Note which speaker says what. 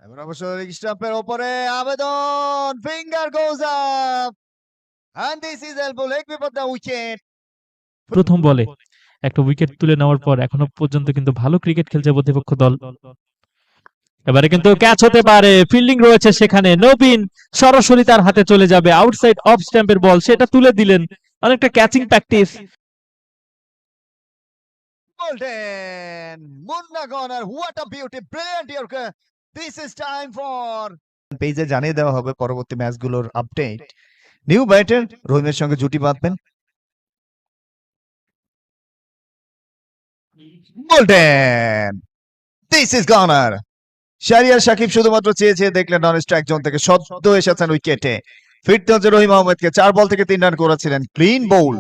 Speaker 1: এবার অবশ্য স্টাম্পের উপরে আবেদন, finger goes up and this is elbow leg before the wicket.
Speaker 2: প্রথম বলে একটা উইকেট তুলে নেওয়ার পর এখনো পর্যন্ত কিন্তু ভালো ক্রিকেট খেলছে প্রতিপক্ষ দল। এবারে কিন্তু ক্যাচ হতে পারে, ফিল্ডিং রয়েছে সেখানে, নবীন সরাসরি তার হাতে চলে যাবে, আউটসাইড অফ স্ট্যাম্পের বল, সেটা তুলে দিলেন, অনেকটা catching practice.
Speaker 1: Golden Munna corner, what a beauty, brilliant Yorker. This is time for পেজে জানিয়ে দেওয়া হবে পরবর্তী ম্যাচগুলোর আপডেট। নিউ ব্যাটার রহিমের সঙ্গে জুটি বাঁধবেন। Golden, this is corner. Shahriar Sakib শুধুমাত্র চেয়ে দেখলেন নন স্ট্রাইক জোন থেকে সদ্য এসেছেন উইকেটে, ফিরতে হচ্ছে রহিম আহমেদকে। 4 বল থেকে 3 রান করেছিলেন, ক্লিন বোল্ড।